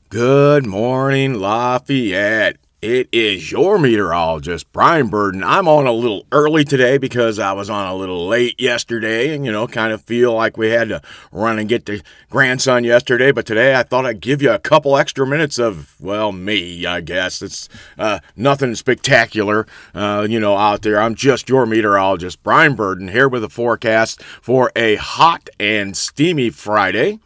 Good morning, Lafayette. It is your meteorologist, Brian Burden. I'm on a little early today because I was on a little late yesterday and, kind of feel like we had to run and get the grandson yesterday. But today I thought I'd give you a couple extra minutes of, me, I guess. It's nothing spectacular, out there. I'm just your meteorologist, Brian Burden, here with a forecast for a hot and steamy Friday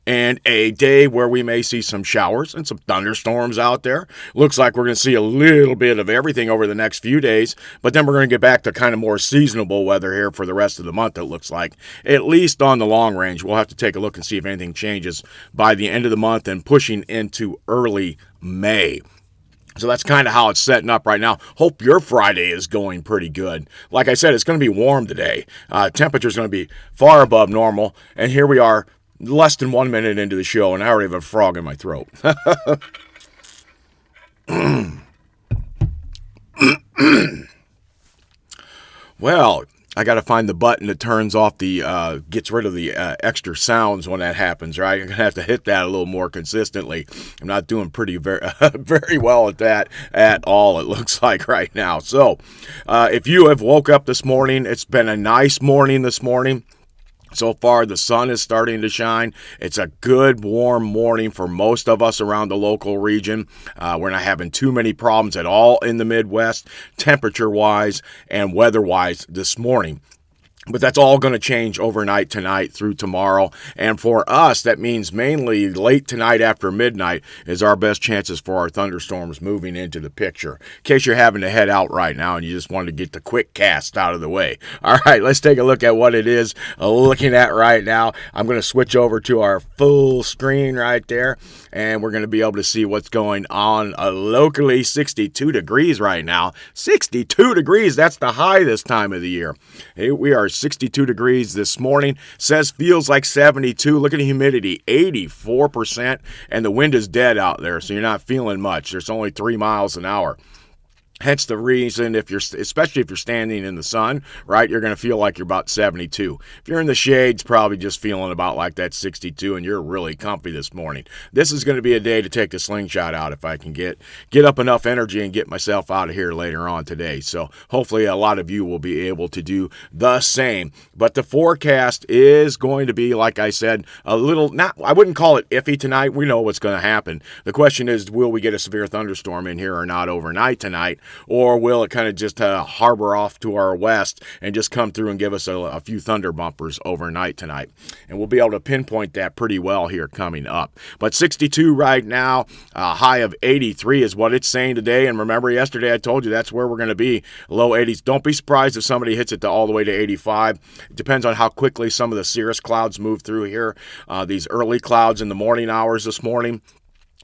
and a day where we may see some showers and some thunderstorms out there. Looks like we're going to see a little bit of everything over the next few days, but then we're going to get back to kind of more seasonable weather here for the rest of the month, it looks like. At least on the long range. We'll have to take a look and see if anything changes by the end of the month and pushing into early May. So that's kind of how it's setting up right now. Hope your Friday is going pretty good. Like I said, it's going to be warm today. Temperature's going to be far above normal, and here we are less than 1 minute into the show, and I already have a frog in my throat. Well, I got to find the button that turns off gets rid of the extra sounds when that happens, right? You're going to have to hit that a little more consistently. I'm not doing very well at that at all, it looks like right now. So, if you have woke up this morning, it's been a nice morning this morning. So far, the sun is starting to shine. It's a good, warm morning for most of us around the local region. We're not having too many problems at all in the Midwest, temperature-wise and weather-wise this morning. But that's all going to change overnight tonight through tomorrow. And for us, that means mainly late tonight after midnight is our best chances for our thunderstorms moving into the picture. In case you're having to head out right now and you just wanted to get the quick cast out of the way. All right, let's take a look at what it is looking at right now. I'm going to switch over to our full screen right there, and we're going to be able to see what's going on locally. 62 degrees right now. 62 degrees, that's the high this time of the year. We are 62 degrees this morning. Says feels like 72. Look at the humidity, 84%, and the wind is dead out there, so you're not feeling much. There's only 3 miles an hour. Hence the reason, especially if you're standing in the sun, right, you're going to feel like you're about 72. If you're in the shades, probably just feeling about like that 62, and you're really comfy this morning. This is going to be a day to take the slingshot out if I can get up enough energy and get myself out of here later on today. So hopefully a lot of you will be able to do the same. But the forecast is going to be, like I said, a little, I wouldn't call it iffy tonight. We know what's going to happen. The question is, will we get a severe thunderstorm in here or not overnight tonight? Or will it kind of just harbor off to our west and just come through and give us a few thunder bumpers overnight tonight? And we'll be able to pinpoint that pretty well here coming up. But 62 right now, a high of 83 is what it's saying today. And remember, yesterday I told you that's where we're going to be, low 80s. Don't be surprised if somebody hits it to all the way to 85. It depends on how quickly some of the cirrus clouds move through here. These early clouds in the morning hours this morning.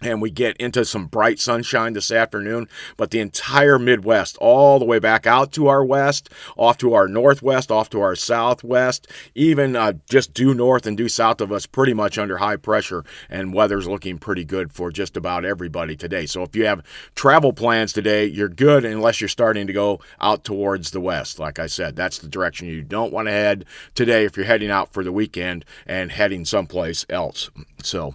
And we get into some bright sunshine this afternoon, but the entire Midwest, all the way back out to our west, off to our northwest, off to our southwest, even just due north and due south of us, pretty much under high pressure, and weather's looking pretty good for just about everybody today. So if you have travel plans today, you're good unless you're starting to go out towards the west. Like I said, that's the direction you don't want to head today if you're heading out for the weekend and heading someplace else. So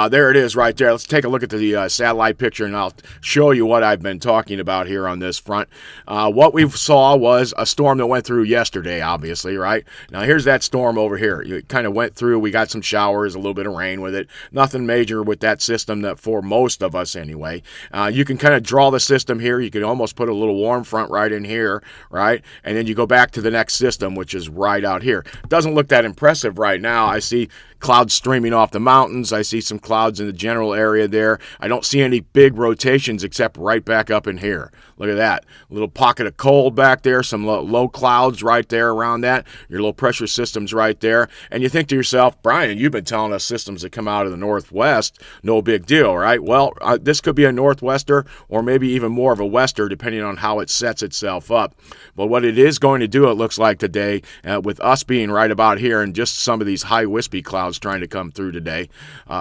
there it is right there. Let's take a look at the satellite picture, and I'll show you what I've been talking about here on this front. What we saw was a storm that went through yesterday, obviously, right? Now, here's that storm over here. It kind of went through. We got some showers, a little bit of rain with it. Nothing major with that system, that for most of us anyway. You can kind of draw the system here. You can almost put a little warm front right in here, right? And then you go back to the next system, which is right out here. Doesn't look that impressive right now. I see clouds streaming off the mountains. I see some clouds in the general area there. I don't see any big rotations except right back up in here. Look at that. A little pocket of cold back there, some low clouds right there around that. Your low pressure system's right there. And you think to yourself, Brian, you've been telling us systems that come out of the northwest, no big deal, right? Well, this could be a northwester or maybe even more of a wester, depending on how it sets itself up. But what it is going to do, it looks like today, with us being right about here and just some of these high wispy clouds trying to come through today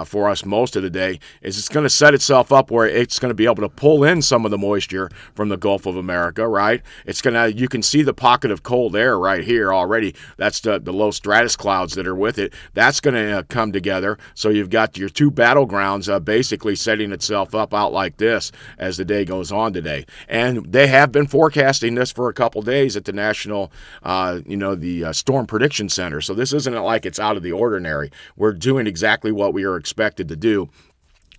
for us most of the day, is it's going to set itself up where it's going to be able to pull in some of the moisture from from the Gulf of America, right? You can see the pocket of cold air right here already. That's the low stratus clouds that are with it. That's going to come together. So you've got your two battlegrounds basically setting itself up out like this as the day goes on today. And they have been forecasting this for a couple days at the National, the Storm Prediction Center. So this isn't like it's out of the ordinary. We're doing exactly what we are expected to do.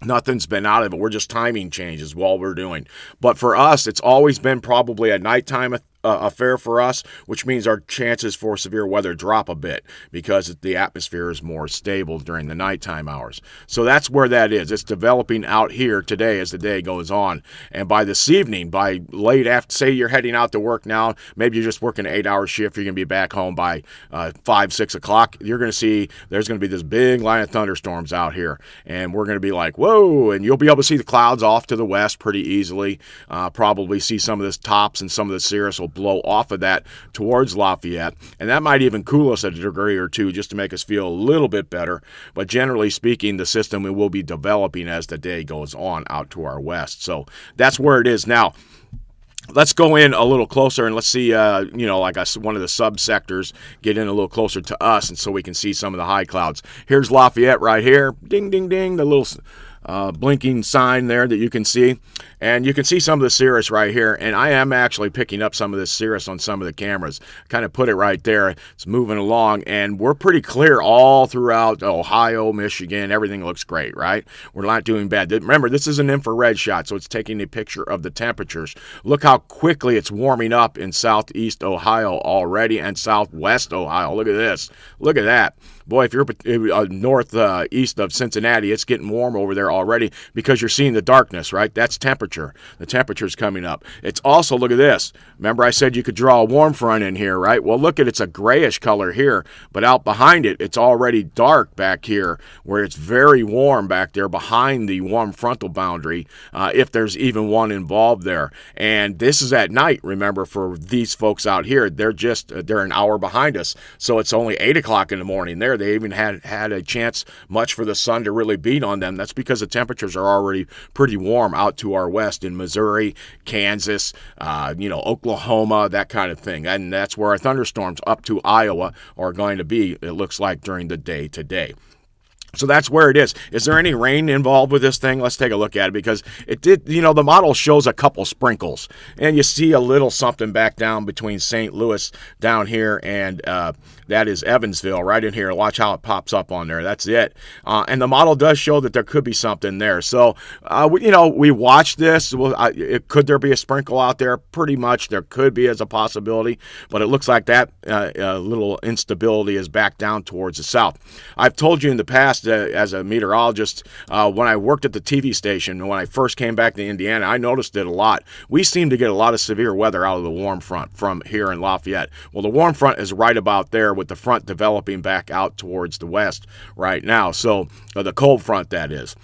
Nothing's been out of it. We're just timing changes while we're doing. But for us, it's always been probably a nighttime affair for us, which means our chances for severe weather drop a bit because the atmosphere is more stable during the nighttime hours. So that's where that is. It's developing out here today as the day goes on. And by this evening, by late after, say you're heading out to work now, maybe you're just working an 8-hour shift, you're going to be back home by 5, 6 o'clock, you're going to see there's going to be this big line of thunderstorms out here. And we're going to be like, whoa, and you'll be able to see the clouds off to the west pretty easily. Probably see some of this tops and some of the cirrus will blow off of that towards Lafayette, and that might even cool us a degree or two just to make us feel a little bit better. But generally speaking, the system will be developing as the day goes on out to our west. So that's where it is now. Let's go in a little closer and let's see, one of the subsectors get in a little closer to us, and so we can see some of the high clouds. Here's Lafayette right here. Ding, ding, ding, the little blinking sign there that you can see. And you can see some of the cirrus right here. And I am actually picking up some of this cirrus on some of the cameras. Kind of put it right there. It's moving along. And we're pretty clear all throughout Ohio, Michigan. Everything looks great, right? We're not doing bad. Remember, this is an infrared shot, so it's taking a picture of the temperatures. Look how quickly it's warming up in southeast Ohio already and southwest Ohio. Look at this. Look at that. Boy, if you're northeast of Cincinnati, it's getting warm over there already because you're seeing the darkness, right? That's temperature. The temperature's coming up. It's also, look at this. Remember I said you could draw a warm front in here, right? Well, look at it's a grayish color here, but out behind it, it's already dark back here where it's very warm back there behind the warm frontal boundary, if there's even one involved there. And this is at night, remember, for these folks out here. They're an hour behind us, so it's only 8 o'clock in the morning there. They even had a chance much for the sun to really beat on them. That's because the temperatures are already pretty warm out to our west in Missouri, Kansas, Oklahoma, that kind of thing. And that's where our thunderstorms up to Iowa are going to be, it looks like, during the day today. So that's where it is. Is there any rain involved with this thing? Let's take a look at it because it did, the model shows a couple sprinkles. And you see a little something back down between St. Louis down here and that is Evansville right in here. Watch how it pops up on there. That's it. And the model does show that there could be something there. So, we watch this. Could there be a sprinkle out there? Pretty much there could be as a possibility. But it looks like that little instability is back down towards the south. I've told you in the past as a meteorologist, when I worked at the TV station, when I first came back to Indiana, I noticed it a lot. We seem to get a lot of severe weather out of the warm front from here in Lafayette. Well, the warm front is right about there with the front developing back out towards the west right now. So the cold front, that is.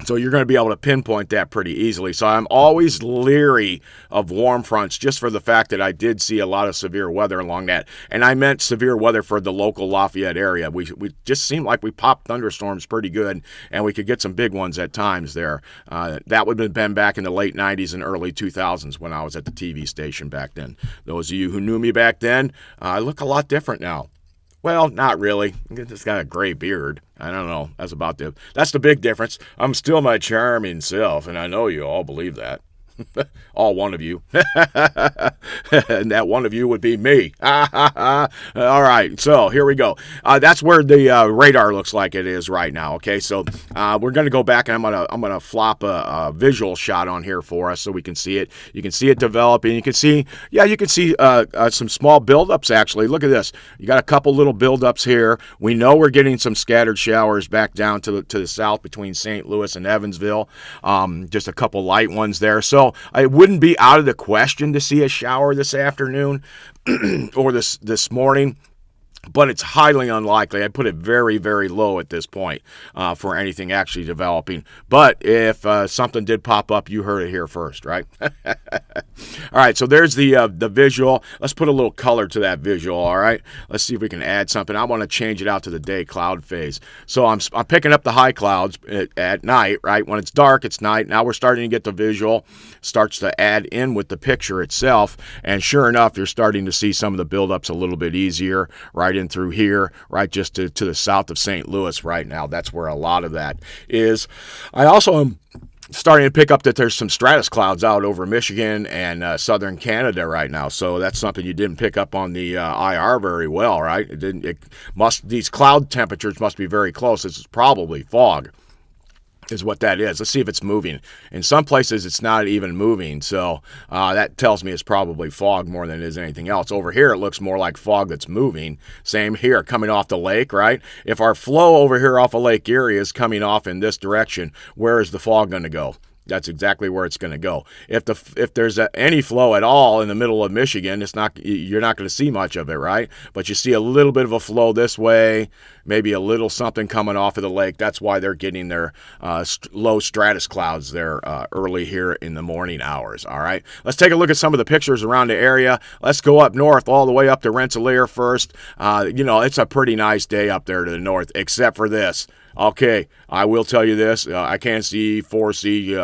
So you're going to be able to pinpoint that pretty easily. So I'm always leery of warm fronts just for the fact that I did see a lot of severe weather along that. And I meant severe weather for the local Lafayette area. We just seemed like we popped thunderstorms pretty good, and we could get some big ones at times there. That would have been back in the late 90s and early 2000s when I was at the TV station back then. Those of you who knew me back then, I look a lot different now. Well, not really. I just got a gray beard. I don't know. That's the big difference. I'm still my charming self, and I know you all believe that. All one of you. And that one of you would be me. All right, so here we go. That's where the radar looks like it is right now. Okay, so we're going to go back, and I'm gonna flop a visual shot on here for us so we can see it. You can see it developing. You can see some small buildups actually. Look at this. You got a couple little buildups here. We know we're getting some scattered showers back down to the south between St. Louis and Evansville. Just a couple light ones there. So it wouldn't be out of the question to see a shower this afternoon or this morning. but it's highly unlikely. I put it very, very low at this point for anything actually developing. But if something did pop up, you heard it here first, right? All right, so there's the visual. Let's put a little color to that visual, all right? Let's see if we can add something. I want to change it out to the day cloud phase. So I'm picking up the high clouds at night, right? When it's dark, it's night. Now we're starting to get the visual. Starts to add in with the picture itself. And sure enough, you're starting to see some of the buildups a little bit easier, right in through here, right just to the south of St. Louis right now. That's where a lot of that is. I also am starting to pick up that there's some stratus clouds out over Michigan and southern Canada right now. So that's something you didn't pick up on the IR very well, right? These cloud temperatures must be very close. This is probably fog, is what that is. Let's see if it's moving. In some places, it's not even moving, so that tells me it's probably fog more than it is anything else. Over here, it looks more like fog that's moving. Same here, coming off the lake, right? If our flow over here off of Lake Erie is coming off in this direction, where is the fog going to go? That's exactly where it's going to go. If there's any flow at all in the middle of Michigan, you're not going to see much of it, right? But you see a little bit of a flow this way, maybe a little something coming off of the lake. That's why they're getting their low stratus clouds there early here in the morning hours. All right, let's take a look at some of the pictures around the area. Let's go up north all the way up to Rensselaer first. It's a pretty nice day up there to the north, except for this. Okay, I will tell you this. I can't foresee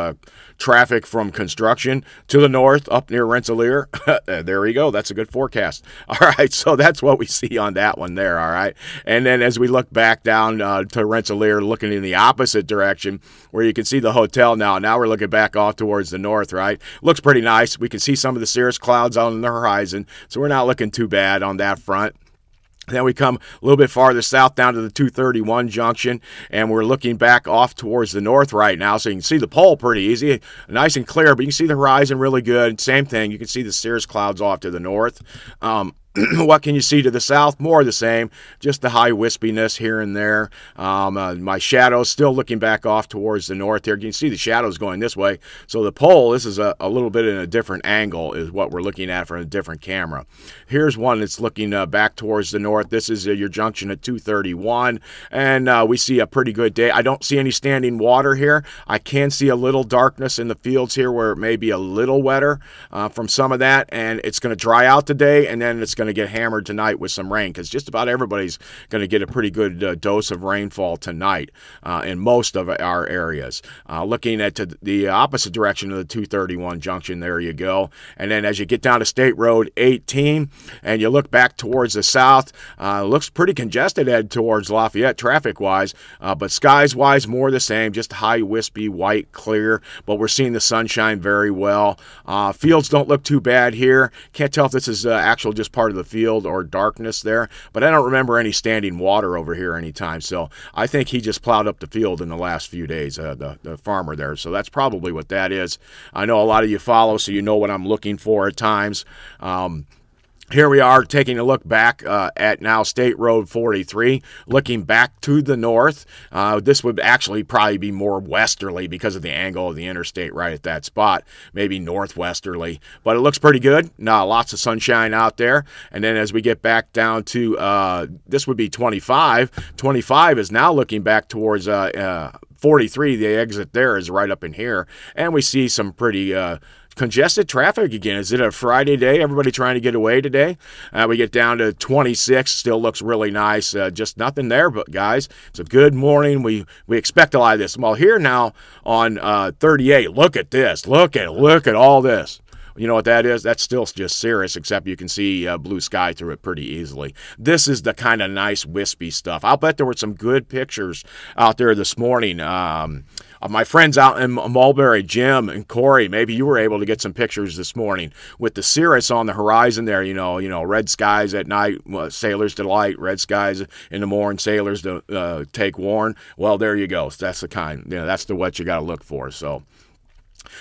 traffic from construction to the north up near Rensselaer. There we go. That's a good forecast. All right, so that's what we see on that one there, all right? And then as we look back down to Rensselaer, looking in the opposite direction, where you can see the hotel now. Now we're looking back off towards the north, right? Looks pretty nice. We can see some of the cirrus clouds out on the horizon, so we're not looking too bad on that front. Then we come a little bit farther south down to the 231 junction, and we're looking back off towards the north right now. So you can see the pole pretty easy, nice and clear, but you can see the horizon really good. Same thing, you can see the cirrus clouds off to the north. What can you see to the south? More of the same, just the high wispiness here and there. My shadows still looking back off towards the north here. You can see the shadows going this way. So the pole, this is a little bit in a different angle is what we're looking at from a different camera. Here's one that's looking back towards the north. This is your junction at 231, and we see a pretty good day. I don't see any standing water here. I can see a little darkness in the fields here where it may be a little wetter from some of that, and it's going to dry out today, and then it's going to get hammered tonight with some rain, because just about everybody's going to get a pretty good dose of rainfall tonight in most of our areas. Looking at the opposite direction of the 231 junction, there you go. And then as you get down to State Road 18 and you look back towards the south, looks pretty congested head towards Lafayette traffic-wise, but skies-wise more the same, just high, wispy, white, clear, but we're seeing the sunshine very well. Fields don't look too bad here. Can't tell if this is actual just part of the field or darkness there, but I don't remember any standing water over here anytime, so I think he just plowed up the field in the last few days, the farmer there, so that's probably what that is. I know a lot of you follow, so you know what I'm looking for at times. Here we are taking a look back at now State Road 43, looking back to the north. This would actually probably be more westerly because of the angle of the interstate right at that spot, maybe northwesterly, but it looks pretty good. Now, lots of sunshine out there. And then as we get back down to, this would be 25. 25 is now looking back towards 43. The exit there is right up in here. And we see some pretty congested traffic again. Is it a Friday day? Everybody trying to get away today? We get down to 26. Still looks really nice. Just nothing there, but guys, it's a good morning. We expect a lot of this. Well, here now on 38. Look at this. Look at all this. You know what that is? That's still just cirrus, except you can see blue sky through it pretty easily. This is the kind of nice wispy stuff. I'll bet there were some good pictures out there this morning. My friends out in Mulberry, Jim and Corey, maybe you were able to get some pictures this morning with the cirrus on the horizon there. You know, red skies at night, sailors delight. Red skies in the morning, sailors take warn. Well, there you go. That's the kind. That's what you got to look for. So.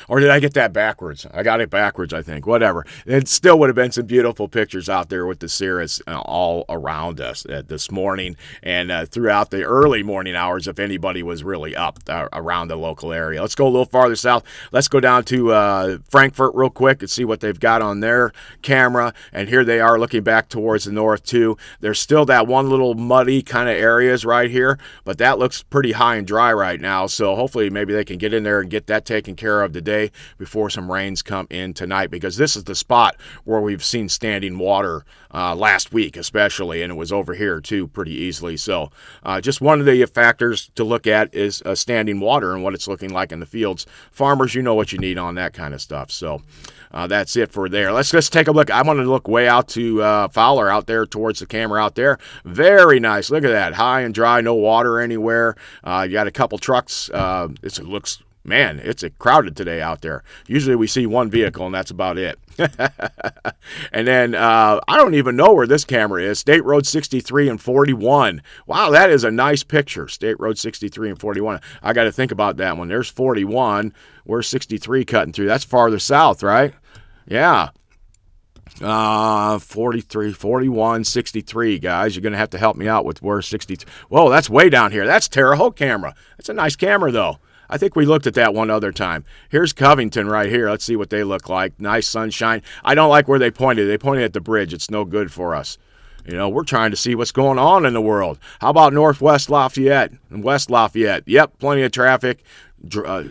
Or did I get that backwards? I got it backwards, I think. Whatever. It still would have been some beautiful pictures out there with the cirrus all around us this morning and throughout the early morning hours if anybody was really up around the local area. Let's go a little farther south. Let's go down to Frankfurt real quick and see what they've got on their camera. And here they are looking back towards the north, too. There's still that one little muddy kind of areas right here, but that looks pretty high and dry right now. So hopefully maybe they can get in there and get that taken care of today before some rains come in tonight, because this is the spot where we've seen standing water last week especially, and it was over here too pretty easily. So just one of the factors to look at is standing water and what it's looking like in the fields. Farmers, you know what you need on that kind of stuff. So that's it for there. Let's just take a look. I want to look way out to Fowler out there towards the camera out there. Very nice. Look at that. High and dry, no water anywhere. You got a couple trucks. It looks, man, it's crowded today out there. Usually we see one vehicle, and that's about it. And then I don't even know where this camera is. State Road 63 and 41. Wow, that is a nice picture. State Road 63 and 41. I got to think about that one. There's 41. Where's 63 cutting through? That's farther south, right? Yeah. 43, 41, 63, guys. You're going to have to help me out with where 63. Whoa, that's way down here. That's Terre Haute camera. That's a nice camera, though. I think we looked at that one other time. Here's Covington right here. Let's see what they look like. Nice sunshine. I don't like where they pointed. They pointed at the bridge. It's no good for us. You know, we're trying to see what's going on in the world. How about Northwest Lafayette and West Lafayette? Yep, plenty of traffic.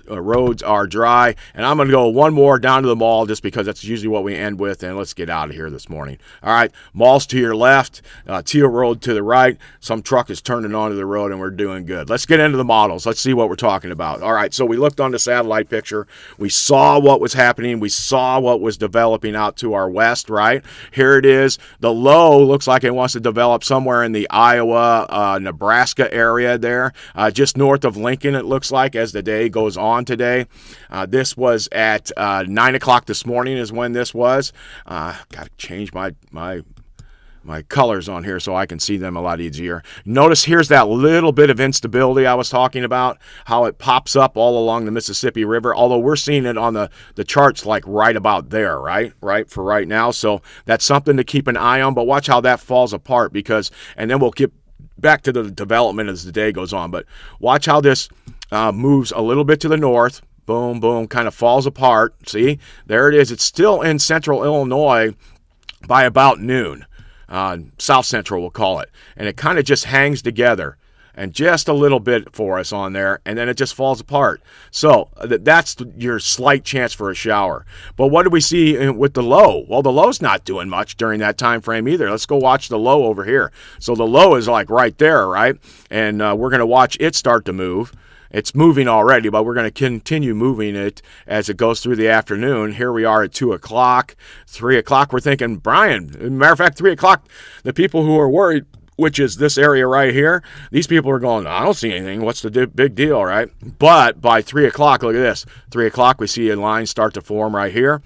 Roads are dry, and I'm going to go one more down to the mall just because that's usually what we end with, and let's get out of here this morning. All right, mall's to your left, Teal Road to the right. Some truck is turning onto the road, and we're doing good. Let's get into the models. Let's see what we're talking about. All right, so we looked on the satellite picture. We saw what was happening. We saw what was developing out to our west, right? Here it is. The low looks like it wants to develop somewhere in the Iowa, Nebraska area there, just north of Lincoln, it looks like, as the day goes on today. This was at 9 o'clock this morning is when this was. Got to change my colors on here so I can see them a lot easier. Notice here's that little bit of instability I was talking about, how it pops up all along the Mississippi River, although we're seeing it on the charts like right about there, right for right now. So that's something to keep an eye on, but watch how that falls apart and then we'll get back to the development as the day goes on. But watch how this moves a little bit to the north. Boom, boom, kind of falls apart. See, there it is. It's still in central Illinois by about noon. South Central, we'll call it. And it kind of just hangs together and just a little bit for us on there, and then it just falls apart. So that's your slight chance for a shower. But what do we see with the low? Well, the low's not doing much during that time frame either. Let's go watch the low over here. So the low is like right there, right? And we're going to watch it start to move. It's moving already, but we're going to continue moving it as it goes through the afternoon. Here we are at 2 o'clock, 3 o'clock. We're thinking, Brian, matter of fact, 3 o'clock, the people who are worried, which is this area right here, these people are going, I don't see anything. What's the big deal, right? But by 3 o'clock, look at this. 3 o'clock, we see a line start to form right here.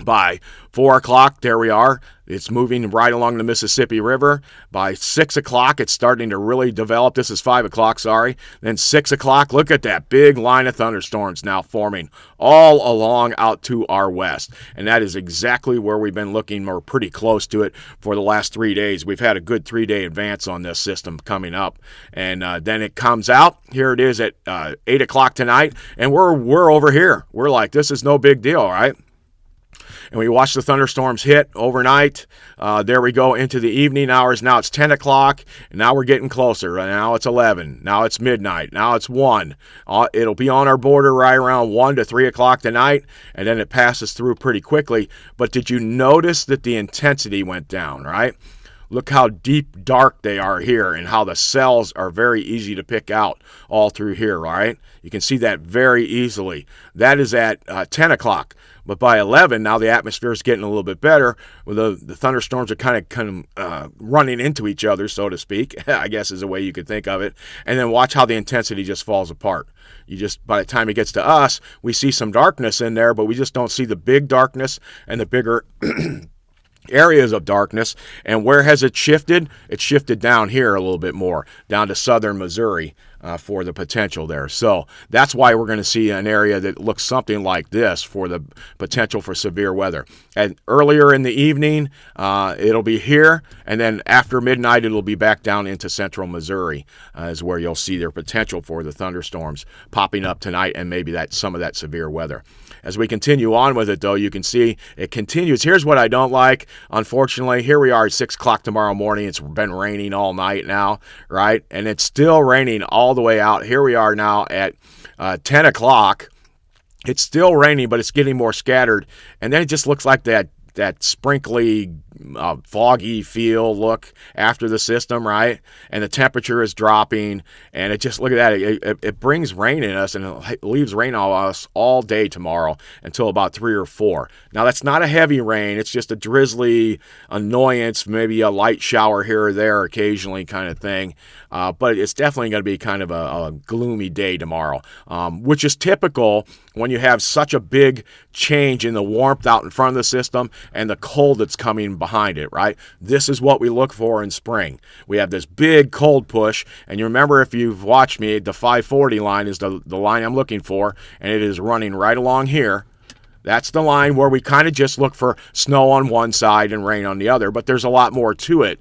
By 4 o'clock, there we are. It's moving right along the Mississippi River. By 6 o'clock, it's starting to really develop. This is 5 o'clock, sorry. Then 6 o'clock, look at that big line of thunderstorms now forming all along out to our west. And that is exactly where we've been looking, or pretty close to it, for the last 3 days. We've had a good 3-day advance on this system coming up. And then it comes out. Here it is at 8 o'clock tonight. And we're over here. We're like, this is no big deal, right? And we watch the thunderstorms hit overnight. There we go into the evening hours. Now it's 10 o'clock, and now we're getting closer. Now it's 11. Now it's midnight. Now it's 1. It'll be on our border right around 1 to 3 o'clock tonight, and then it passes through pretty quickly. But did you notice that the intensity went down, right? Look how deep dark they are here and how the cells are very easy to pick out all through here, right? You can see that very easily. That is at 10 o'clock. But by 11, now the atmosphere is getting a little bit better. The thunderstorms are kind of running into each other, so to speak, I guess is a way you could think of it. And then watch how the intensity just falls apart. By the time it gets to us, we see some darkness in there, but we just don't see the big darkness and the bigger areas of darkness. And where has it shifted? It shifted down here a little bit more, down to southern Missouri. for the potential there. So that's why we're going to see an area that looks something like this for the potential for severe weather. And earlier in the evening, it'll be here, and then after midnight, it'll be back down into central Missouri is where you'll see their potential for the thunderstorms popping up tonight and maybe some of that severe weather. As we continue on with it, though, you can see it continues. Here's what I don't like. Unfortunately, here we are at 6 o'clock tomorrow morning. It's been raining all night now, right? And it's still raining all the way out. Here we are now at 10 o'clock. It's still raining, but it's getting more scattered. And then it just looks like that sprinkly, foggy feel look after the system, right? And the temperature is dropping, and it just, look at that. It brings rain in us, and it leaves rain on us all day tomorrow until about 3 or 4. Now, that's not a heavy rain. It's just a drizzly annoyance, maybe a light shower here or there occasionally kind of thing. But it's definitely going to be kind of a gloomy day tomorrow, which is typical when you have such a big change in the warmth out in front of the system and the cold that's coming behind it, right? This is what we look for in spring. We have this big cold push, and you remember, if you've watched me, the 540 line is the line I'm looking for, and it is running right along here. That's the line where we kind of just look for snow on one side and rain on the other, but there's a lot more to it.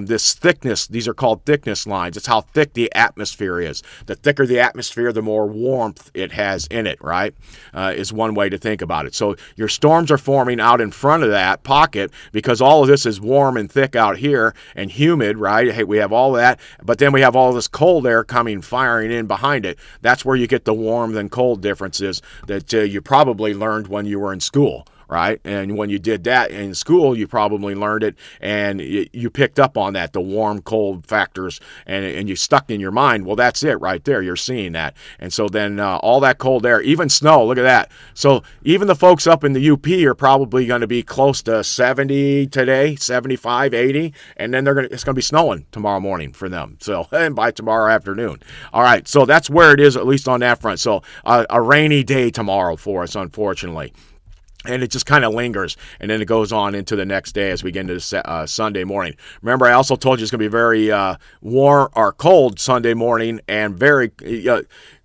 This thickness, these are called thickness lines. It's how thick the atmosphere is. The thicker the atmosphere, the more warmth it has in it, right? Is one way to think about it. So your storms are forming out in front of that pocket because all of this is warm and thick out here and humid, right? Hey, we have all that, but then we have all this cold air coming, firing in behind it. That's where you get the warm and cold differences that you probably learned when you were in school, right? And when you did that in school, you probably learned it, and you picked up on that, the warm, cold factors, and you stuck in your mind. Well, that's it right there. You're seeing that. And so then all that cold air, even snow, look at that. So even the folks up in the UP are probably going to be close to 70 today, 75, 80, and then it's going to be snowing tomorrow morning for them. So, and by tomorrow afternoon. All right, so that's where it is, at least on that front. So a rainy day tomorrow for us, unfortunately. And it just kind of lingers, and then it goes on into the next day as we get into Sunday morning. Remember, I also told you it's going to be very warm or cold Sunday morning, and very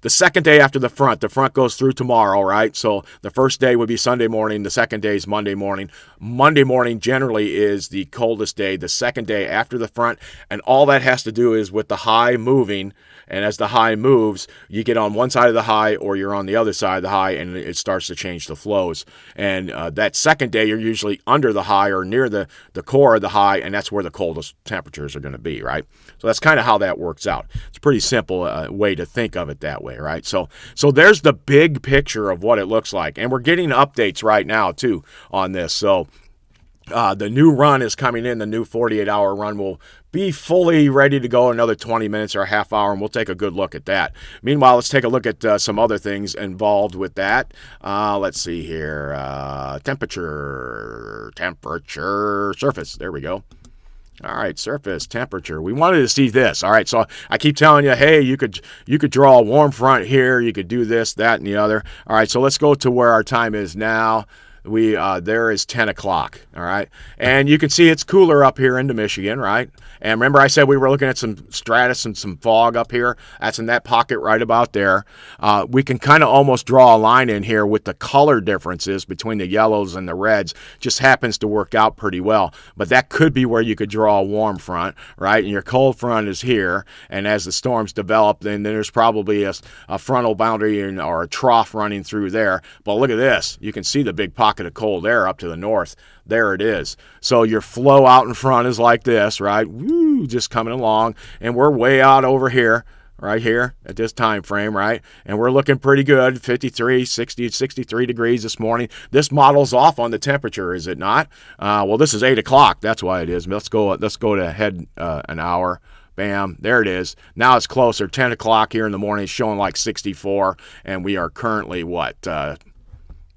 the second day after the front goes through tomorrow, right? So the first day would be Sunday morning. The second day is Monday morning. Monday morning generally is the coldest day. The second day after the front, and all that has to do is with the high moving. And as the high moves, you get on one side of the high or you're on the other side of the high, and it starts to change the flows. And that second day, you're usually under the high or near the core of the high, and that's where the coldest temperatures are going to be, right? So that's kind of how that works out. It's a pretty simple way to think of it that way, right? So there's the big picture of what it looks like. And we're getting updates right now, too, on this. So the new run is coming in. The new 48-hour run will be fully ready to go in another 20 minutes or a half hour, and we'll take a good look at that. Meanwhile, let's take a look at some other things involved with that. Let's see here. Temperature, surface. There we go. All right, surface temperature. We wanted to see this. All right, so I keep telling you, hey, you could draw a warm front here. You could do this, that, and the other. All right, so let's go to where our time is now. There is 10 o'clock, all right? And you can see it's cooler up here into Michigan, right? And remember I said we were looking at some stratus and some fog up here? That's in that pocket right about there. We can kind of almost draw a line in here with the color differences between the yellows and the reds. Just happens to work out pretty well. But that could be where you could draw a warm front, right? And your cold front is here. And as the storms develop, then there's probably a frontal boundary or a trough running through there. But look at this. You can see the big pocket of cold air up to the north. There it is. So your flow out in front is like this, right? Woo, just coming along. And we're way out over here, right here at this time frame, right? And we're looking pretty good, 53, 60, 63 degrees this morning. This model's off on the temperature, is it not? Well, this is 8 o'clock. That's why it is. Let's go to ahead an hour. Bam, there it is. Now it's closer. 10 o'clock here in the morning is showing like 64, and we are currently what?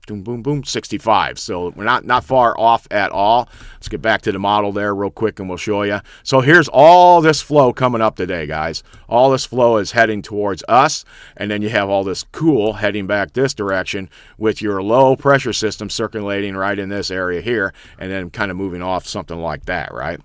Boom, boom, boom, 65. So we're not far off at all. Let's get back to the model there real quick, and we'll show you. So here's all this flow coming up today, guys. All this flow is heading towards us, and then you have all this cool heading back this direction with your low pressure system circulating right in this area here, and then kind of moving off something like that, right?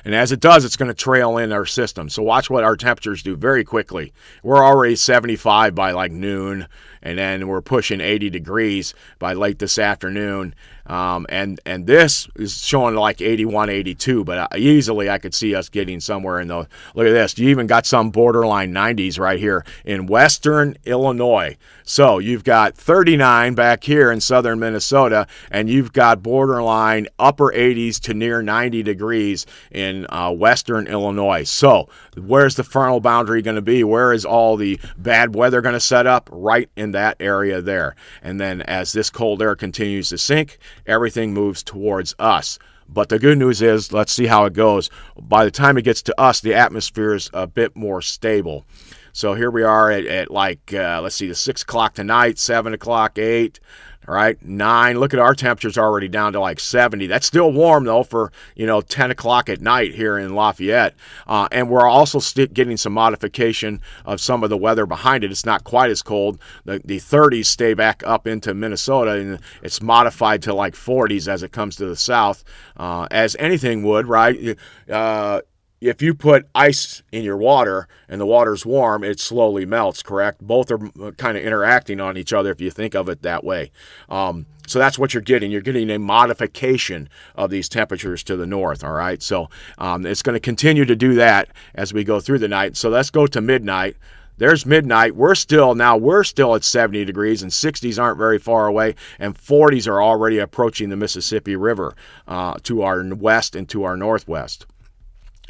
And as it does, it's going to trail in our system. So watch what our temperatures do very quickly. We're already 75 by like noon, and then we're pushing 80 degrees by late this afternoon. And this is showing like 81, 82, but easily I could see us getting somewhere in the, look at this, you even got some borderline 90s right here in western Illinois. So you've got 39 back here in southern Minnesota, and you've got borderline upper 80s to near 90 degrees in western Illinois. So where's the frontal boundary going to be? Where is all the bad weather going to set up? Right in that area there. And then as this cold air continues to sink, everything moves towards us. But the good news is, let's see how it goes. By the time it gets to us, the atmosphere is a bit more stable. So here we are at like, let's see, the 6 o'clock tonight, 7 o'clock, 8, all right, 9. Look at our temperatures already down to like 70. That's still warm, though, for, 10 o'clock at night here in Lafayette. And we're also getting some modification of some of the weather behind it. It's not quite as cold. The 30s stay back up into Minnesota, and it's modified to like 40s as it comes to the south, as anything would, right? If you put ice in your water and the water's warm, it slowly melts, correct? Both are kind of interacting on each other if you think of it that way. So that's what you're getting. You're getting a modification of these temperatures to the north, all right? So it's going to continue to do that as we go through the night. So let's go to midnight. There's midnight. We're still at 70 degrees, and 60s aren't very far away, and 40s are already approaching the Mississippi River to our west and to our northwest.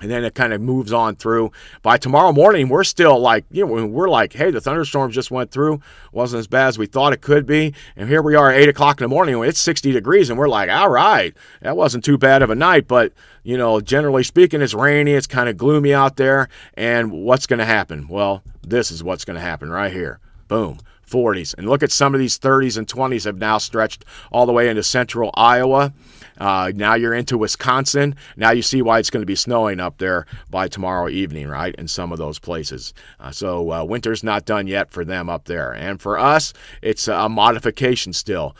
And then it kind of moves on through. By tomorrow morning, we're still like, we're like, hey, the thunderstorms just went through. Wasn't as bad as we thought it could be. And here we are at 8 o'clock in the morning. It's 60 degrees, and we're like, all right, that wasn't too bad of a night. But, generally speaking, it's rainy. It's kind of gloomy out there. And what's going to happen? Well, this is what's going to happen right here. Boom. 40s. And look at some of these 30s and 20s have now stretched all the way into central Iowa. Now you're into Wisconsin. Now you see why it's going to be snowing up there by tomorrow evening, right, in some of those places. So winter's not done yet for them up there. And for us, it's a modification still.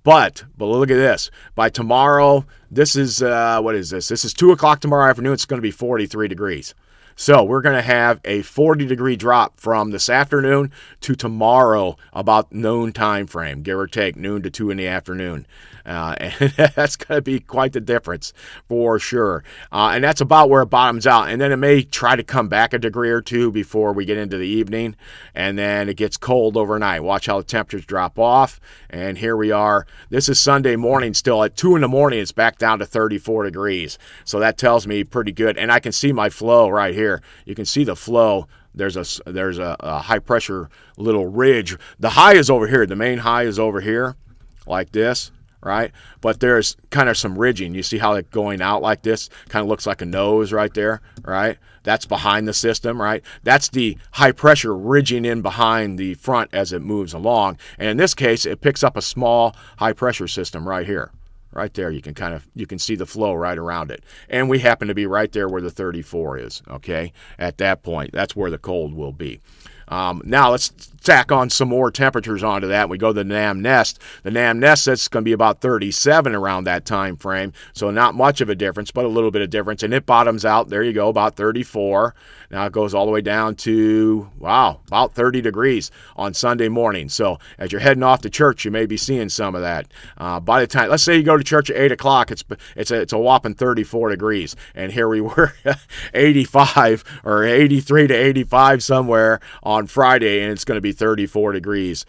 But look at this. By tomorrow, this is, what is this? This is 2 o'clock tomorrow afternoon. It's going to be 43 degrees. So we're going to have a 40-degree drop from this afternoon to tomorrow about noon time frame, give or take, noon to 2 in the afternoon. And that's going to be quite the difference for sure. And that's about where it bottoms out. And then it may try to come back a degree or two before we get into the evening. And then it gets cold overnight. Watch how the temperatures drop off. And here we are. This is Sunday morning still. At 2 in the morning, it's back down to 34 degrees. So that tells me pretty good. And I can see my flow right here. You can see the flow. There's a high pressure little ridge. The high is over here. The main high is over here like this, right? But there's kind of some ridging. You see how it's going out like this? Kind of looks like a nose right there, right? That's behind the system, right? That's the high pressure ridging in behind the front as it moves along. And in this case, it picks up a small high pressure system right here. Right there, you can see the flow right around it. And we happen to be right there where the 34 is, okay? At that point, that's where the cold will be. Now let's tack on some more temperatures onto that. We go to the NAM Nest. The NAM Nest says it's going to be about 37 around that time frame, so not much of a difference, but a little bit of difference. And it bottoms out, there you go, about 34. Now it goes all the way down to, wow, about 30 degrees on Sunday morning. So as you're heading off to church, you may be seeing some of that. By the time, let's say you go to church at 8 o'clock, it's a whopping 34 degrees. And here we were, 85 or 83 to 85 somewhere on Friday, and it's going to be 34 degrees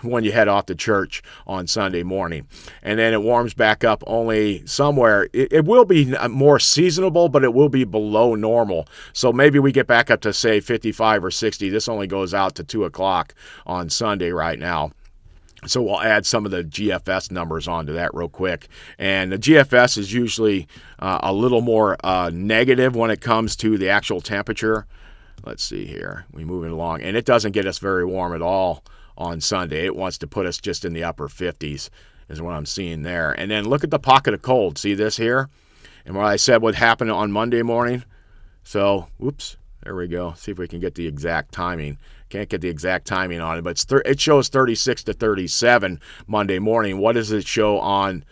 when you head off to church on Sunday morning. And then it warms back up only somewhere. It will be more seasonable, but it will be below normal. So maybe we get back up to, say, 55 or 60. This only goes out to 2 o'clock on Sunday right now. So we'll add some of the GFS numbers onto that real quick. And the GFS is usually a little more negative when it comes to the actual temperature. Let's see here. We move it along. And it doesn't get us very warm at all on Sunday. It wants to put us just in the upper 50s is what I'm seeing there. And then look at the pocket of cold. See this here? And what I said would happen on Monday morning. So, whoops, there we go. See if we can get the exact timing. Can't get the exact timing on it, but it shows 36 to 37 Monday morning. What does it show on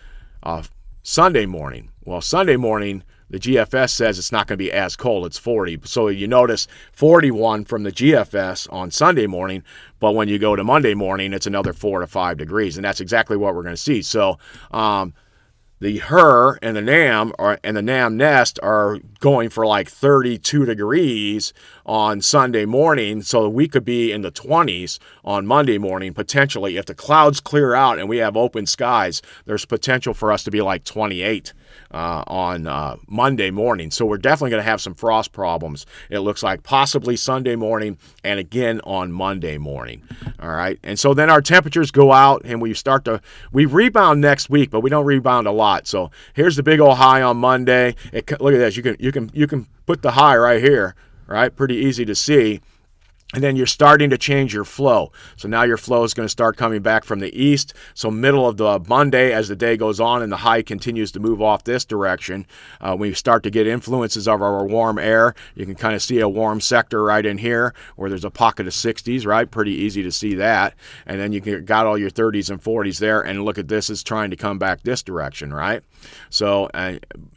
Sunday morning? Well, Sunday morning, the GFS says it's not going to be as cold. It's 40. So you notice 41 from the GFS on Sunday morning, but when you go to Monday morning, it's another 4 to 5 degrees, and that's exactly what we're going to see. So the HER and the NAM nest are going for like 32 degrees on Sunday morning, so we could be in the 20s on Monday morning potentially. If the clouds clear out and we have open skies, there's potential for us to be like 28 on Monday morning. So we're definitely going to have some frost problems, it looks like, possibly Sunday morning and again on Monday morning. All right, and so then our temperatures go out and we rebound next week, but we don't rebound a lot. So here's the big old high on Monday. Look at this. You can put the high right here, right? Pretty easy to see. And then you're starting to change your flow. So now your flow is going to start coming back from the east. So middle of the Monday, as the day goes on and the high continues to move off this direction, we start to get influences of our warm air. You can kind of see a warm sector right in here where there's a pocket of 60s, right? Pretty easy to see that. And then you got all your 30s and 40s there. And look at this, it's trying to come back this direction, right? So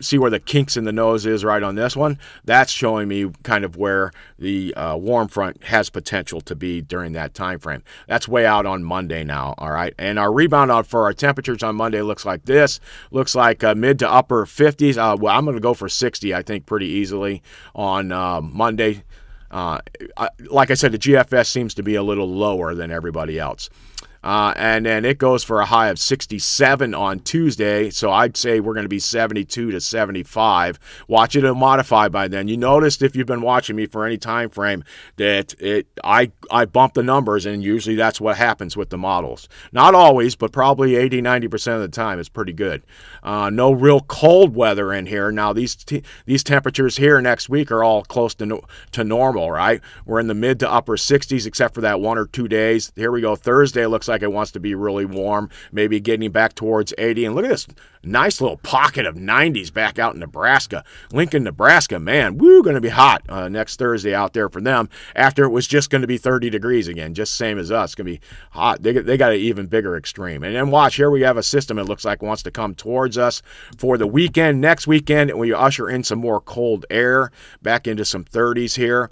see where the kinks in the nose is right on this one? That's showing me kind of where the warm front has potential to be during that time frame. That's way out on Monday now, all right? And our rebound out for our temperatures on Monday looks like this. Looks like mid to upper 50s. Well, I'm going to go for 60, I think, pretty easily on Monday. Like I said, the GFS seems to be a little lower than everybody else. And then it goes for a high of 67 on Tuesday, so I'd say we're going to be 72 to 75. Watch it modify by then. You noticed, if you've been watching me for any time frame, that I bump the numbers, and usually that's what happens with the models. Not always, but probably 80-90% of the time. It's pretty good. No real cold weather in here. Now these temperatures here next week are all close to normal, right? We're in the mid to upper 60s, except for that 1 or 2 days. Here we go. Thursday looks like it wants to be really warm, maybe getting back towards 80. And look at this nice little pocket of 90s back out in Nebraska. Lincoln, Nebraska, man, going to be hot next Thursday out there for them, after it was just going to be 30 degrees again, just same as us. It's going to be hot. They got an even bigger extreme. And then watch, here we have a system it looks like wants to come towards us for the weekend. Next weekend, we usher in some more cold air back into some 30s here.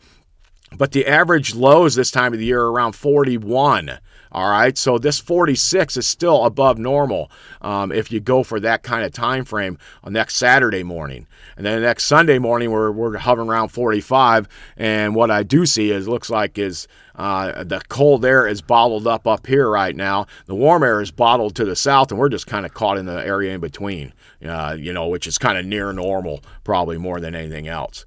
But the average lows this time of the year are around 41. All right, so this 46 is still above normal if you go for that kind of time frame on next Saturday morning. And then next Sunday morning, we're hovering around 45. And what I do see looks like the cold air is bottled up here right now. The warm air is bottled to the south, and we're just kind of caught in the area in between, which is kind of near normal, probably more than anything else.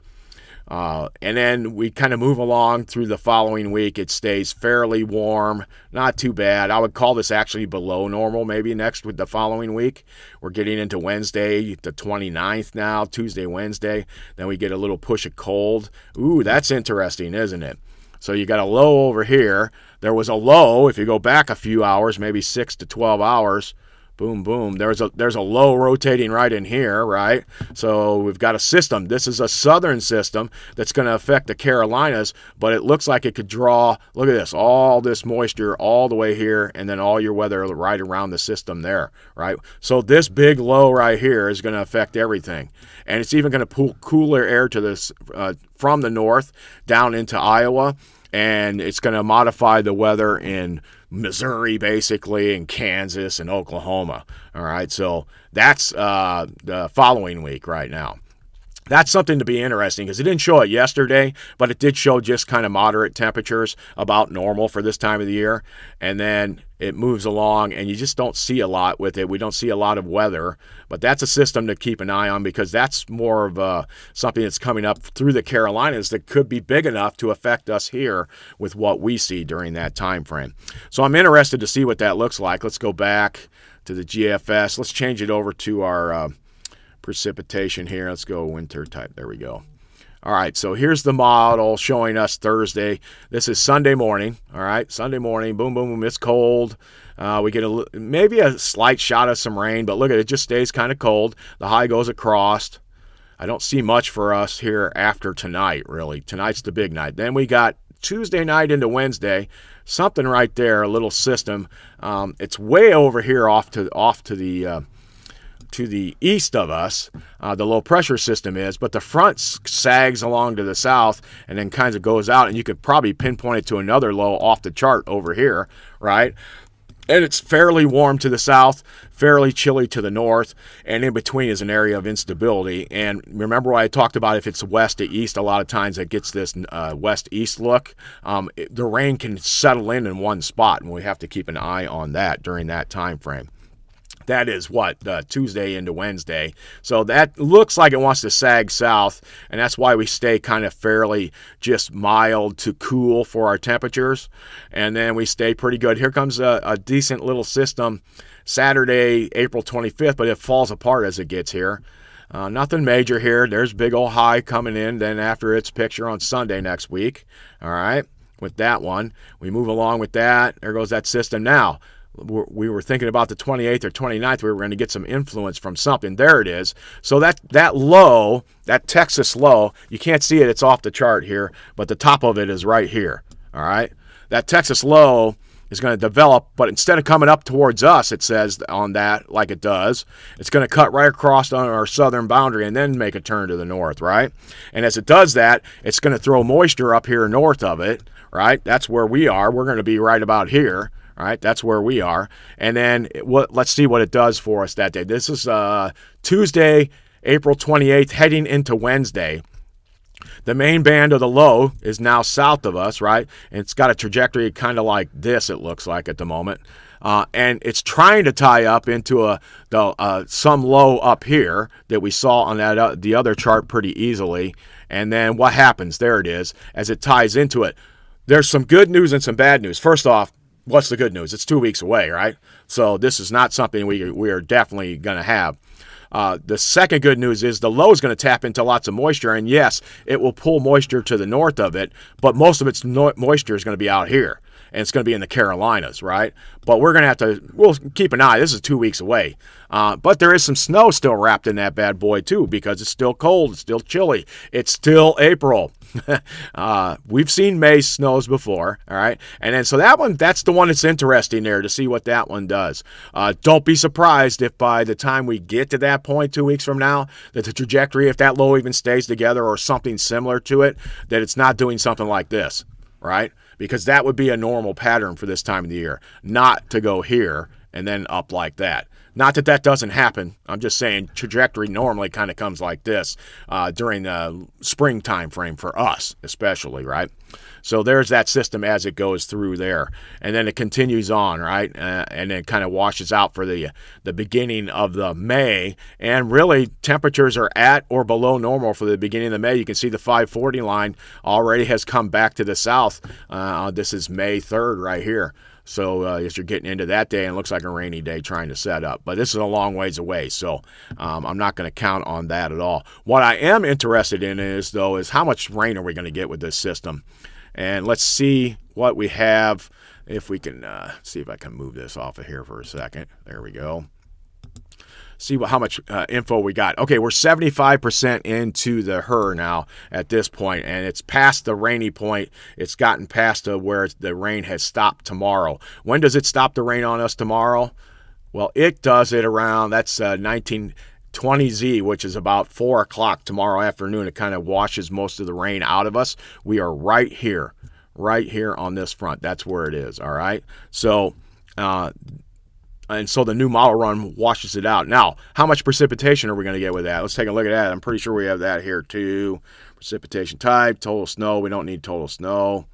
And then we kind of move along through the following week. It stays fairly warm, not too bad. I would call this actually below normal maybe next with the following week. We're getting into Wednesday, the 29th now, Tuesday, Wednesday. Then we get a little push of cold. Ooh, that's interesting, isn't it? So you got a low over here. There was a low, if you go back a few hours, maybe 6 to 12 hours. Boom, boom. There's a low rotating right in here, right? So we've got a system. This is a southern system that's going to affect the Carolinas, but it looks like it could draw, look at this, all this moisture all the way here, and then all your weather right around the system there, right? So this big low right here is going to affect everything. And it's even going to pull cooler air to this from the north down into Iowa, and it's going to modify the weather in Missouri, basically, and Kansas and Oklahoma. All right, so that's the following week right now. That's something to be interesting because it didn't show it yesterday, but it did show just kind of moderate temperatures, about normal for this time of the year. And then it moves along, and you just don't see a lot with it. We don't see a lot of weather, but that's a system to keep an eye on because that's more of something that's coming up through the Carolinas that could be big enough to affect us here with what we see during that time frame. So I'm interested to see what that looks like. Let's go back to the GFS. Let's change it over to our precipitation here. Let's go winter type. There we go. All right, so here's the model showing us Thursday. This is Sunday morning. All right, Sunday morning. Boom, boom, boom. It's cold. We get maybe a slight shot of some rain, but look at it. It just stays kind of cold. The high goes across. I don't see much for us here after tonight, really. Tonight's the big night. Then we got Tuesday night into Wednesday. Something right there, a little system. It's way over here off to the to the east of us, the low pressure system is, but the front sags along to the south and then kind of goes out, and you could probably pinpoint it to another low off the chart over here, right? And it's fairly warm to the south, fairly chilly to the north, and in between is an area of instability. And remember what I talked about, if it's west to east, a lot of times it gets this west-east look. The rain can settle in one spot, and we have to keep an eye on that during that time frame. That is Tuesday into Wednesday. So that looks like it wants to sag south, and that's why we stay kind of fairly just mild to cool for our temperatures. And then we stay pretty good. Here comes a decent little system Saturday, April 25th, but it falls apart as it gets here. Nothing major here. There's big old high coming in then after its picture on Sunday next week. All right, with that one. We move along with that. There goes that system now. We were thinking about the 28th or 29th, we were going to get some influence from something. There it is. So that low, that Texas low, you can't see it. It's off the chart here, but the top of it is right here. All right. That Texas low is going to develop, but instead of coming up towards us, it says on that, like it does, it's going to cut right across on our southern boundary and then make a turn to the north, right? And as it does that, it's going to throw moisture up here north of it, right? That's where we are. We're going to be right about here. All right, that's where we are. And then let's see what it does for us that day. This is Tuesday, April 28th, heading into Wednesday. The main band of the low is now south of us, right? And it's got a trajectory kind of like this, it looks like at the moment. And it's trying to tie up into some low up here that we saw on that the other chart pretty easily. And then what happens? There it is. As it ties into it, there's some good news and some bad news. First off, what's the good news? It's 2 weeks away, right? So this is not something we are definitely going to have. The second good news is the low is going to tap into lots of moisture, and yes, it will pull moisture to the north of it, but most of its moisture is going to be out here, and it's going to be in the Carolinas, right? But we're going to we'll keep an eye. This is 2 weeks away. But there is some snow still wrapped in that bad boy, too, because it's still cold, it's still chilly. It's still April. We've seen May snows before, all right? And then so that's the one that's interesting there to see what that one does. Don't be surprised if by the time we get to that point 2 weeks from now, that the trajectory, if that low even stays together or something similar to it, that it's not doing something like this, right? Because that would be a normal pattern for this time of the year, not to go here and then up like that. Not that that doesn't happen. I'm just saying trajectory normally kind of comes like this during the spring time frame for us, especially, right? So there's that system as it goes through there. And then it continues on, right? And then kind of washes out for the beginning of the May. And really, temperatures are at or below normal for the beginning of May. You can see the 540 line already has come back to the south. This is May 3rd right here. So as you're getting into that day, and it looks like a rainy day trying to set up. But this is a long ways away, so I'm not going to count on that at all. What I am interested in is how much rain are we going to get with this system? And let's see what we have. If we can see if I can move this off of here for a second. There we go. See how much info we got. Okay, we're 75% into the HER now at this point, and it's past the rainy point. It's gotten past where the rain has stopped tomorrow. When does it stop the rain on us tomorrow? Well, it does it around, that's 1920Z, which is about 4 o'clock tomorrow afternoon. It kind of washes most of the rain out of us. We are right here on this front. That's where it is, all right? So, and so the new model run washes it out. Now, how much precipitation are we going to get with that? Let's take a look at that. I'm pretty sure we have that here too. Precipitation type, total snow. We don't need total snow.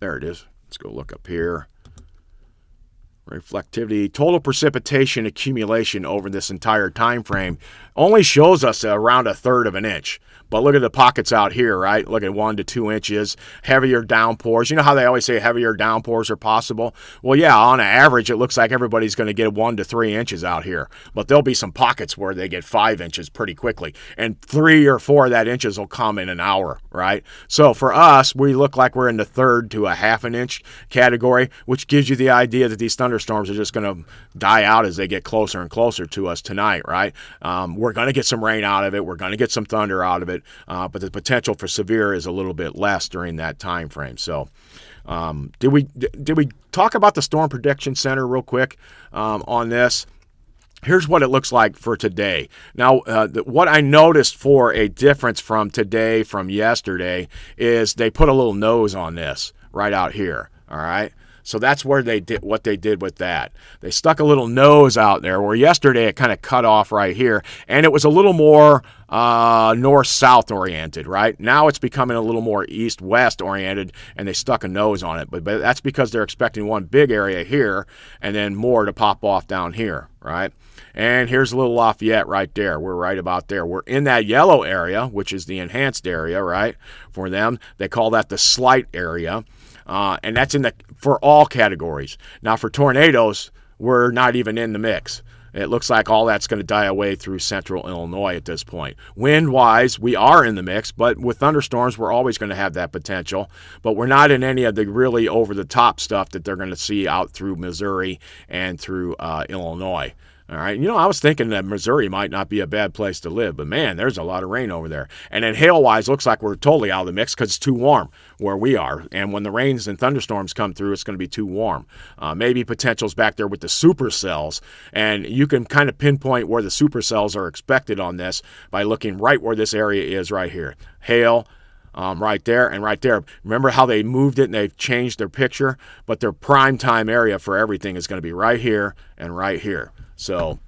There it is. Let's go look up here. Reflectivity, total precipitation accumulation over this entire time frame only shows us around 1/3 of an inch. But look at the pockets out here, right? Look at 1 to 2 inches, heavier downpours. You know how they always say heavier downpours are possible? Well, yeah, on average, it looks like everybody's going to get 1 to 3 inches out here. But there'll be some pockets where they get 5 inches pretty quickly. And 3 or 4 of that inches will come in an hour, right? So for us, we look like we're in the 1/3 to a 1/2 an inch category, which gives you the idea that these thunderstorms are just going to die out as they get closer and closer to us tonight, right? We're going to get some rain out of it. We're going to get some thunder out of it. But the potential for severe is a little bit less during that time frame. So did we talk about the Storm Prediction Center real quick on this? Here's what it looks like for today. Now, what I noticed for a difference from today from yesterday is they put a little nose on this right out here. All right. So that's where they did what they did with that. They stuck a little nose out there where yesterday it kind of cut off right here, and it was a little more north-south oriented, right? Now it's becoming a little more east-west oriented, and they stuck a nose on it. But that's because they're expecting one big area here and then more to pop off down here, right? And here's a little Lafayette right there. We're right about there. We're in that yellow area, which is the enhanced area, right? For them, they call that the slight area. And that's for all categories. Now, for tornadoes, we're not even in the mix. It looks like all that's going to die away through central Illinois at this point. Wind-wise, we are in the mix, but with thunderstorms, we're always going to have that potential. But we're not in any of the really over-the-top stuff that they're going to see out through Missouri and through Illinois. All right. I was thinking that Missouri might not be a bad place to live, but man, there's a lot of rain over there. And then hail-wise, looks like we're totally out of the mix because it's too warm where we are. And when the rains and thunderstorms come through, it's going to be too warm. Maybe potential's back there with the supercells, and you can kind of pinpoint where the supercells are expected on this by looking right where this area is right here. Hail. Right there and right there. Remember how they moved it and they've changed their picture? But their prime time area for everything is going to be right here and right here. So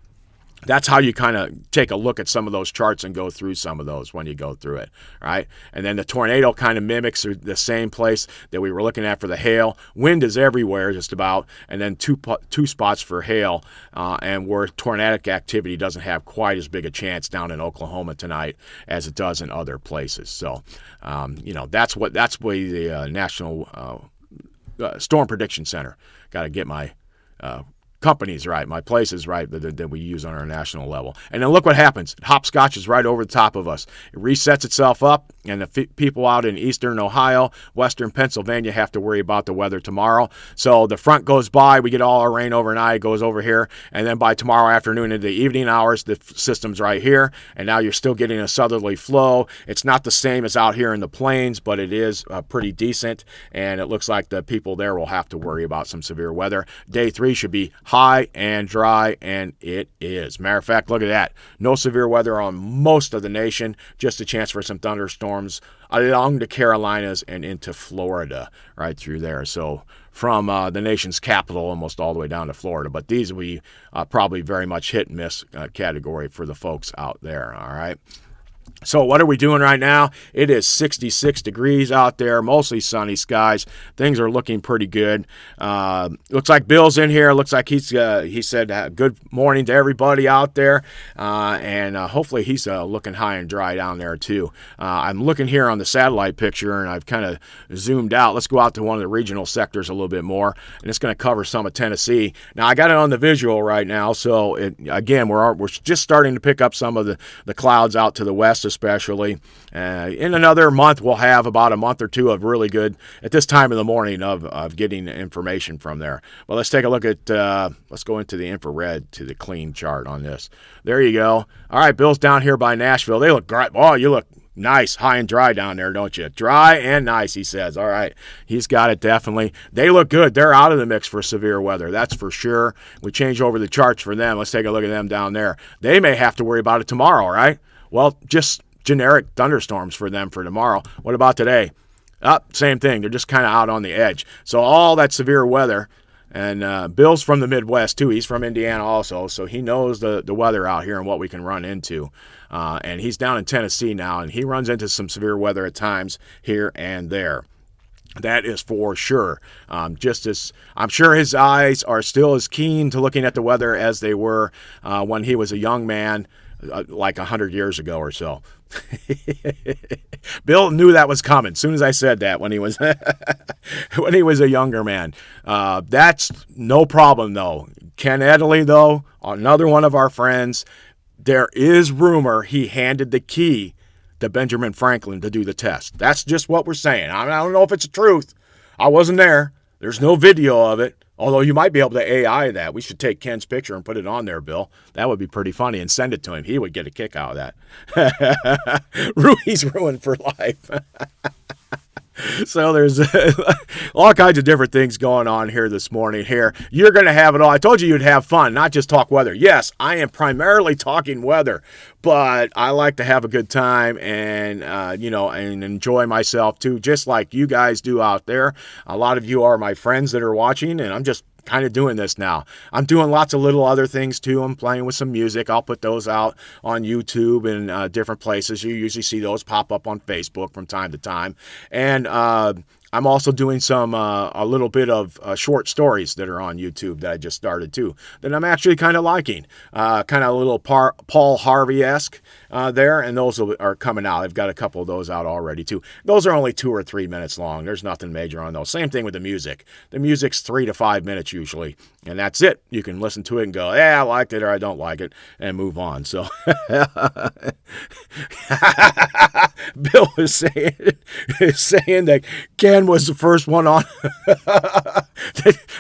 that's how you kind of take a look at some of those charts and go through some of those when you go through it, right? And then the tornado kind of mimics the same place that we were looking at for the hail. Wind is everywhere just about, and then two spots for hail, and where tornadic activity doesn't have quite as big a chance down in Oklahoma tonight as it does in other places. So, that's what the National Storm Prediction Center. Got to get my companies right, my places right that we use on our national level. And then look what happens. It hopscotches right over the top of us. It resets itself up, and the people out in eastern Ohio, western Pennsylvania have to worry about the weather tomorrow. So the front goes by, we get all our rain overnight, it goes over here, and then by tomorrow afternoon into the evening hours, the system's right here, and now you're still getting a southerly flow. It's not the same as out here in the plains, but it is pretty decent, and it looks like the people there will have to worry about some severe weather. Day 3 should be high and dry, and it is. Matter of fact, look at that. No severe weather on most of the nation, just a chance for some thunderstorms along the Carolinas and into Florida right through there. So from the nation's capital almost all the way down to Florida. But these will be probably very much hit and miss category for the folks out there, all right? So what are we doing right now? It is 66 degrees out there, mostly sunny skies. Things are looking pretty good. Looks like Bill's in here. Looks like he said good morning to everybody out there. And hopefully he's looking high and dry down there too. I'm looking here on the satellite picture, and I've kind of zoomed out. Let's go out to one of the regional sectors a little bit more, and it's going to cover some of Tennessee. Now, I got it on the visual right now, so again, we're just starting to pick up some of the clouds out to the west, especially. In another month, we'll have about a month or two of really good, at this time of the morning, of getting information from there. But let's take a look at, let's go into the infrared to the clean chart on this. There you go. All right, Bill's down here by Nashville. They look great. Oh, you look nice, high and dry down there, don't you? Dry and nice, he says. All right, he's got it definitely. They look good. They're out of the mix for severe weather, that's for sure. We change over the charts for them. Let's take a look at them down there. They may have to worry about it tomorrow, right? Well, just generic thunderstorms for them for tomorrow. What about today? Same thing. They're just kind of out on the edge. So all that severe weather, and Bill's from the Midwest too. He's from Indiana also, so he knows the weather out here and what we can run into. And he's down in Tennessee now, and he runs into some severe weather at times here and there. That is for sure. Just as I'm sure his eyes are still as keen to looking at the weather as they were when he was a young man, like 100 years ago or so. Bill knew that was coming as soon as I said that when he was when he was a younger man. That's no problem though. Ken Edley though, another one of our friends, there is rumor he handed the key to Benjamin Franklin to do the test. That's just what we're saying. I don't know if it's the truth. I wasn't there. There's no video of it. Although you might be able to AI that. We should take Ken's picture and put it on there, Bill. That would be pretty funny, and send it to him. He would get a kick out of that. He's ruined for life. So there's all kinds of different things going on here this morning. Here, you're going to have it all. I told you you'd have fun, not just talk weather. Yes, I am primarily talking weather, but I like to have a good time and and enjoy myself too, just like you guys do out there. A lot of you are my friends that are watching, and I'm just kind of doing this now. I'm doing lots of little other things too. I'm playing with some music. I'll put those out on YouTube and different places. You usually see those pop up on Facebook from time to time. And I'm also doing a little bit of short stories that are on YouTube that I just started too, that I'm actually kind of liking. Kind of a little Paul Harvey-esque there, and those are coming out. I've got a couple of those out already too. Those are only 2 or 3 minutes long. There's nothing major on those. Same thing with the music. The music's 3 to 5 minutes usually, and that's it. You can listen to it and go, yeah, I liked it or I don't like it, and move on. So Bill is saying that Ken was the first one on.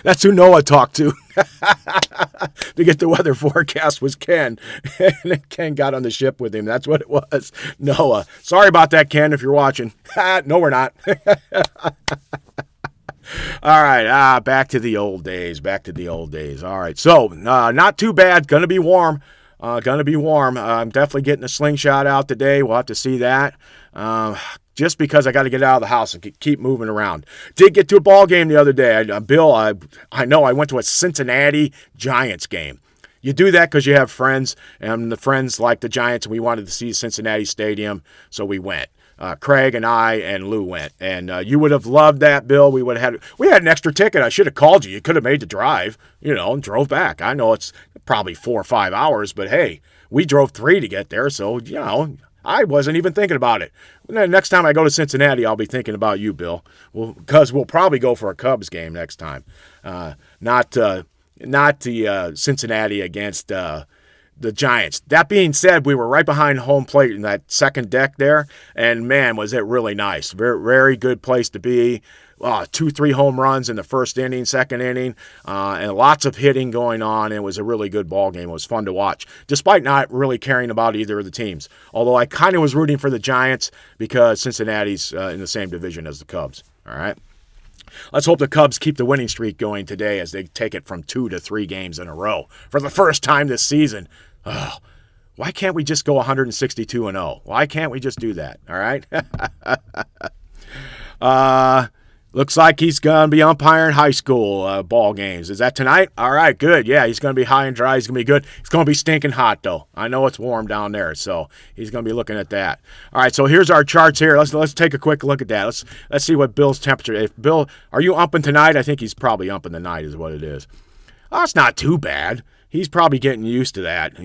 That's who Noah talked to. To get the weather forecast was Ken. And Ken got on the ship with him. That's what it was. Noah. Sorry about that, Ken, if you're watching. No, we're not. All right. Back to the old days. All right. So, not too bad. Gonna be warm. I'm definitely getting a slingshot out today. We'll have to see that. Just because I got to get out of the house and keep moving around. Did get to a ball game the other day. Bill, I know I went to a Cincinnati Giants game. You do that because you have friends, and the friends like the Giants, and we wanted to see Cincinnati Stadium, so we went. Craig and I and Lou went, and you would have loved that, Bill. We had an extra ticket. I should have called you. You could have made the drive, and drove back. I know it's probably 4 or 5 hours, but hey, we drove 3 to get there, so I wasn't even thinking about it. Next time I go to Cincinnati, I'll be thinking about you, Bill. Because we'll probably go for a Cubs game next time, not the Cincinnati against the Giants. That being said, we were right behind home plate in that second deck there, and man, was it really nice. Very, very good place to be. 2-3 home runs in the first inning, second inning, and lots of hitting going on. It was a really good ball game. It was fun to watch, despite not really caring about either of the teams. Although I kind of was rooting for the Giants because Cincinnati's in the same division as the Cubs. All right. Let's hope the Cubs keep the winning streak going today as they take it from 2 to 3 games in a row for the first time this season. Oh, why can't we just go 162-0? Why can't we just do that? All right. Looks like he's going to be umpiring high school ball games. Is that tonight? All right, good. Yeah, he's going to be high and dry. He's going to be good. It's going to be stinking hot, though. I know it's warm down there, so he's going to be looking at that. All right, so here's our charts here. Let's take a quick look at that. Let's see what Bill's temperature is. Bill, are you umping tonight? I think he's probably umping tonight is what it is. Oh, it's not too bad. He's probably getting used to that,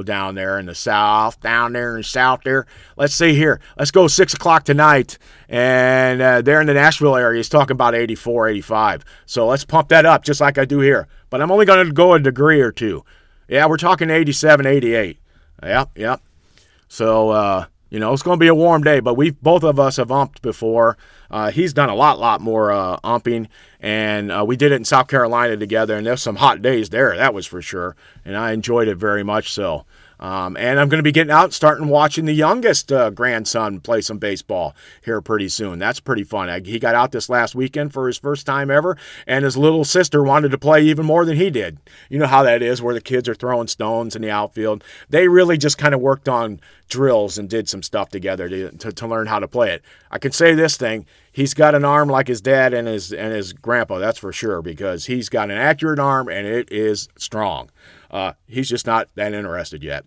down there in the south, there. Let's see here. Let's go 6 o'clock tonight. And there in the Nashville area, he's talking about 84, 85. So let's pump that up just like I do here. But I'm only going to go a degree or two. Yeah, we're talking 87, 88. Yep. So, it's going to be a warm day, but both of us have umped before. He's done a lot more umping, and we did it in South Carolina together, and there's some hot days there, that was for sure, and I enjoyed it very much so. And I'm going to be getting out and starting watching the youngest grandson play some baseball here pretty soon. That's pretty fun. He got out this last weekend for his first time ever, and his little sister wanted to play even more than he did. You know how that is, where the kids are throwing stones in the outfield. They really just kind of worked on drills and did some stuff together to learn how to play it. I can say this thing. He's got an arm like his dad and his grandpa, that's for sure, because he's got an accurate arm and it is strong. He's just not that interested yet.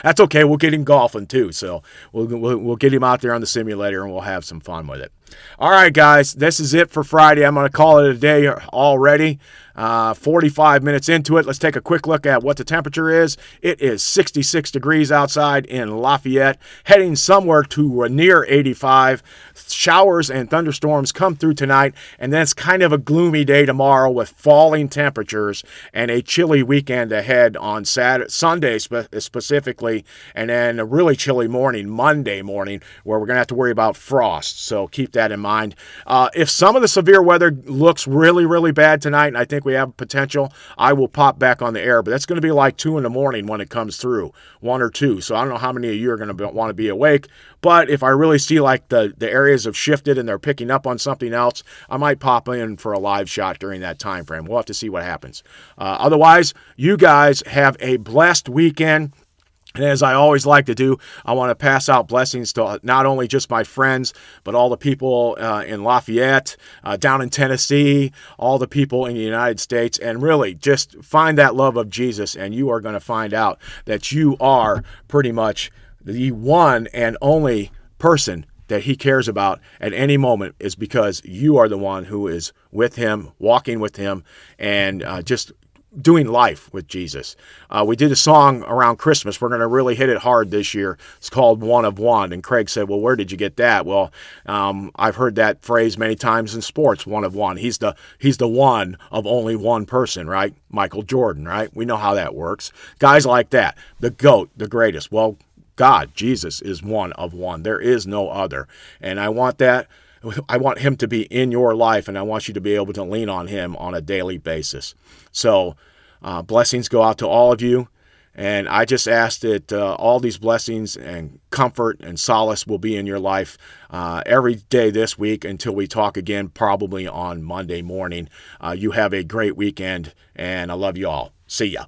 That's okay. We'll get him golfing too. So we'll get him out there on the simulator and we'll have some fun with it. All right, guys, this is it for Friday. I'm going to call it a day already. 45 minutes into it. Let's take a quick look at what the temperature is. It is 66 degrees outside in Lafayette, heading somewhere to near 85. Showers and thunderstorms come through tonight, and then it's kind of a gloomy day tomorrow with falling temperatures and a chilly weekend ahead on Sunday specifically, and then a really chilly morning, Monday morning, where we're going to have to worry about frost. So keep that that in mind. If some of the severe weather looks really, really bad tonight, and I think we have potential, I will pop back on the air. But that's going to be like 2 in the morning when it comes through, 1 or 2. So I don't know how many of you are going to want to be awake. But if I really see like the areas have shifted and they're picking up on something else, I might pop in for a live shot during that time frame. We'll have to see what happens. Otherwise, you guys have a blessed weekend. And as I always like to do, I want to pass out blessings to not only just my friends, but all the people in Lafayette, down in Tennessee, all the people in the United States, and really just find that love of Jesus, and you are going to find out that you are pretty much the one and only person that he cares about at any moment, is because you are the one who is with him, walking with him, and just doing life with Jesus. We did a song around Christmas. We're going to really hit it hard this year. It's called One of One. And Craig said, well, where did you get that? Well, I've heard that phrase many times in sports, one of one. He's the one of only one person, right? Michael Jordan, right? We know how that works. Guys like that, the GOAT, the greatest. Well, God, Jesus, is one of one. There is no other. And I want that. I want him to be in your life, and I want you to be able to lean on him on a daily basis. So blessings go out to all of you, and I just ask that all these blessings and comfort and solace will be in your life every day this week until we talk again, probably on Monday morning. You have a great weekend, and I love you all. See ya.